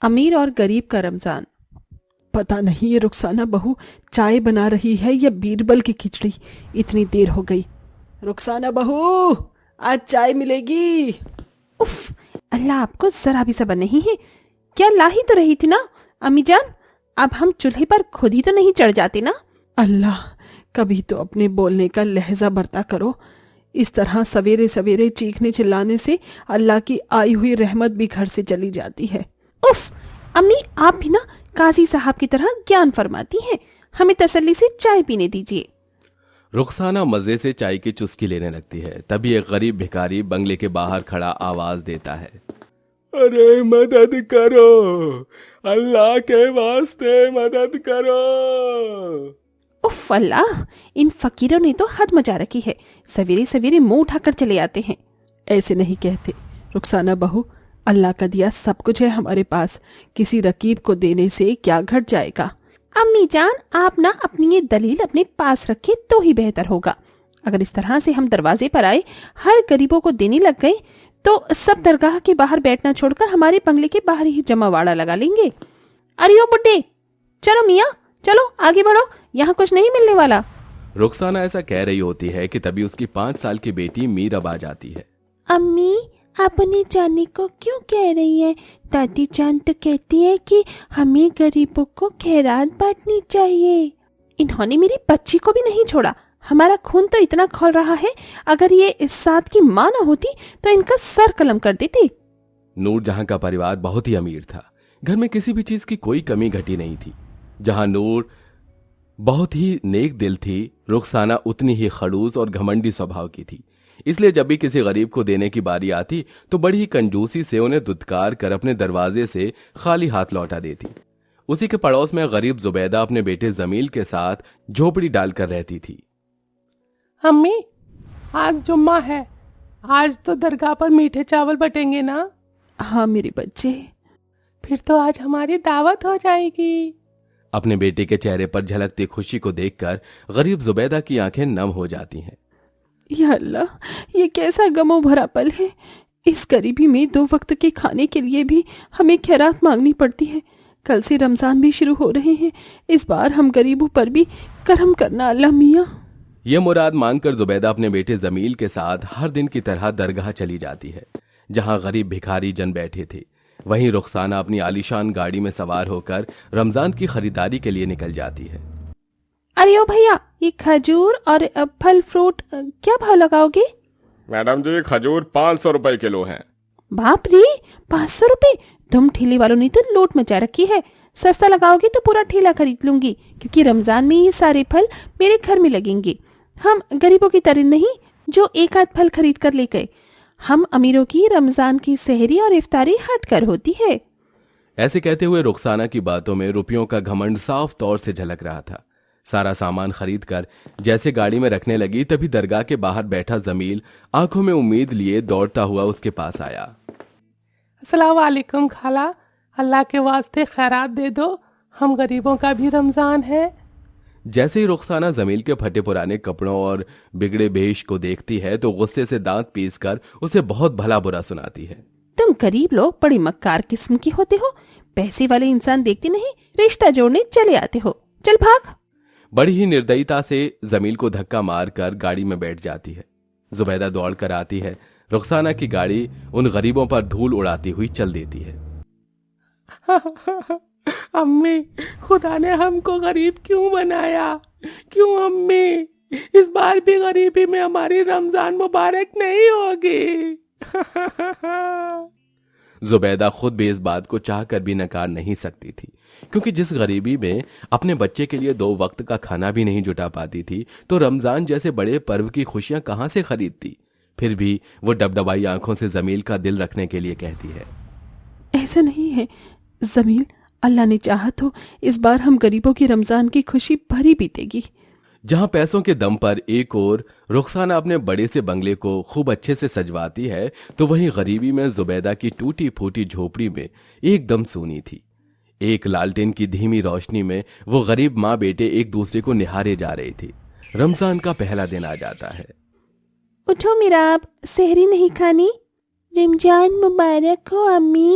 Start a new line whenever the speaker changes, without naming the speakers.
امیر اور غریب کا رمضان۔ پتہ نہیں یہ رخسانہ بہو چائے بنا رہی ہے یا بیربل کی کھچڑی، اتنی دیر ہو گئی۔ رخسانہ بہو آج چائے ملے گی۔
اف، اللہ آپ کو ذرا بھی صبر نہیں ہے؟ کیا لا ہی تو رہی تھی نا امی جان، اب ہم چولہے پر خود ہی تو نہیں چڑھ جاتے نا؟
اللہ کبھی تو اپنے بولنے کا لہجہ برتا کرو، اس طرح سویرے سویرے چیخنے چلانے سے اللہ کی آئی ہوئی رحمت بھی گھر سے چلی جاتی ہے۔
اف امی، آپ بھی نا قاضی صاحب کی طرح گیان فرماتی ہیں، ہمیں تسلی سے چائے پینے دیجیے۔
رخسانہ مزے سے چائے کی چسکی لینے لگتی ہے، تبھی ایک غریب بھکاری بنگلے کے باہر کھڑا آواز دیتا ہے،
ارے مدد کرو، اللہ کے واسطے مدد کرو۔
اف اللہ، ان فقیروں نے تو حد مچا رکھی ہے، سویرے سویرے منہ اٹھا کر چلے آتے ہیں۔
ایسے نہیں کہتے رخسانہ بہو، اللہ کا دیا سب کچھ ہے ہمارے پاس، کسی رقیب کو دینے سے کیا گھٹ جائے گا۔
امی جان آپ نہ اپنی یہ دلیل اپنے پاس رکھے تو ہی بہتر ہوگا۔ اگر اس طرح سے ہم دروازے پر آئے ہر غریبوں کو دینے لگ گئے تو سب درگاہ کے باہر بیٹھنا چھوڑ کر ہمارے بنگلے کے باہر ہی جمع واڑا لگا لیں گے۔ ارے او بڈھے، چلو میاں چلو آگے بڑھو، یہاں کچھ نہیں ملنے والا۔
رخسانہ ایسا کہہ رہی ہوتی ہے کہ تبھی اس کی 5 سال کی بیٹی میرب آ جاتی ہے۔
امی آپ انہیں جانے کو کیوں کہہ رہی ہیں؟ دادی جان تو کہتی ہے کہ ہمیں غریبوں کو خیرات بانٹنی چاہیے۔ انہوں نے میری بچی کو بھی نہیں چھوڑا، ہمارا خون تو اتنا کھول رہا ہے، اگر یہ اس ساتھ کی ماں نہ ہوتی تو ان کا سر قلم کر دیتی۔
نور جہاں کا پریوار بہت ہی امیر تھا، گھر میں کسی بھی چیز کی کوئی کمی گھٹی نہیں تھی۔ جہاں نور بہت ہی نیک دل تھی، رخسانہ اتنی ہی خڑوس اور گھمنڈی سوبھاؤ کی تھی، اس لیے جب بھی کسی غریب کو دینے کی باری آتی تو بڑی ہی کنجوسی سے انہیں دھتکار کر اپنے دروازے سے خالی ہاتھ لوٹا دیتی۔ اسی کے پڑوس میں غریب زبیدہ اپنے بیٹے جمیل کے ساتھ جھوپڑی ڈال کر رہتی تھی۔
امی آج جمعہ ہے، آج تو درگاہ پر میٹھے چاول بٹیں گے نا؟
ہاں میرے بچے۔
پھر تو آج ہماری دعوت ہو جائے گی۔
اپنے بیٹے کے چہرے پر جھلکتی خوشی کو دیکھ کر غریب زبیدہ کی آنکھیں نم ہو جاتی ہیں۔
یا اللہ یہ کیسا غموں بھرا پل ہے، اس غریبی میں 2 وقت کے کھانے کے لیے بھی ہمیں خیرات مانگنی پڑتی ہے۔ کل سے رمضان بھی شروع ہو رہے ہیں، اس بار ہم غریبوں پر بھی کرم کرنا اللہ میاں۔
یہ مراد مانگ کر زبیدہ اپنے بیٹے جمیل کے ساتھ ہر دن کی طرح درگاہ چلی جاتی ہے، جہاں غریب بھکاری جن بیٹھے تھے۔ وہیں رخسانہ اپنی عالیشان گاڑی میں سوار ہو کر رمضان کی خریداری کے لیے نکل جاتی ہے۔
ارے او بھیا، یہ کھجور اور پھل فروٹ کیا بھاؤ لگاؤ گے؟
میڈم جی کھجور 500 روپے کلو ہیں۔
باپ رے، 500 روپے! تم ٹھیلے والوں نے تو لوٹ مچا رکھی ہے، سستا لگاؤ گے تو پورا ٹھیلا خرید لوں گی، کیونکہ رمضان میں یہ سارے پھل میرے گھر میں لگیں گے۔ ہم غریبوں کی طرح نہیں جو ایک آدھ پھل خرید کر لے گئے، ہم امیروں کی رمضان کی سحری اور افطاری ہٹ کر ہوتی ہے۔
ایسے کہتے ہوئے رخسانہ کی باتوں میں روپیوں کا گھمنڈ صاف طور سے جھلک رہا تھا۔ سارا سامان خرید کر جیسے گاڑی میں رکھنے لگی تبھی درگاہ کے باہر بیٹھا جمیل آنکھوں میں امید لیے دوڑتا ہوا اس کے پاس آیا۔
السلام علیکم خالہ، اللہ کے واسطے خیرات دے دو، ہم غریبوں کا بھی رمضان ہے۔
جیسے ہی رخسانہ جمیل کے پھٹے پرانے کپڑوں اور بگڑے بیش کو دیکھتی ہے تو غصے سے دانت پیس کر اسے بہت بھلا برا سناتی ہے۔
تم غریب لوگ بڑی مکار قسم کی ہوتے ہو، پیسے والے انسان دیکھتے نہیں رشتہ جوڑنے چلے آتے ہو، چل بھاگ۔
بڑی ہی نردیتا سے جمیل کو دھکا مار کر گاڑی میں بیٹھ جاتی ہے۔ زبیدہ دوڑ کر آتی ہے، رخسانہ کی گاڑی ان غریبوں پر دھول اڑاتی ہوئی چل دیتی ہے۔
امی خدا نے ہم کو غریب کیوں بنایا؟ کیوں امی؟ اس بار بھی غریبی میں ہماری رمضان مبارک نہیں ہوگی۔
زبیدہ خود بھی اس بات کو چاہ کر بھی نکار نہیں سکتی تھی، کیونکہ جس غریبی میں اپنے بچے کے لیے 2 وقت کا کھانا بھی نہیں جٹا پاتی تھی تو رمضان جیسے بڑے پرو کی خوشیاں کہاں سے خریدتی۔ پھر بھی وہ ڈبڈبائی آنکھوں سے جمیل کا دل رکھنے کے لیے کہتی ہے،
ایسا نہیں ہے جمیل، اللہ نے چاہا تو اس بار ہم غریبوں کی رمضان کی خوشی بھری بیتے گی۔
جہاں پیسوں کے دم پر ایک اور رخسانہ اپنے بڑے سے بنگلے کو خوب اچھے سے سجواتی ہے تو وہیں غریبی میں زبیدہ کی ٹوٹی پھوٹی جھوپڑی میں ایک دم سونی تھی۔ ایک لالٹین کی دھیمی روشنی میں وہ غریب ماں بیٹے ایک دوسرے کو نہارے جا رہے تھے۔ رمضان کا پہلا دن آ جاتا ہے۔
اٹھو میرا، آپ سحری نہیں کھانی؟ رمضان مبارک ہو امی۔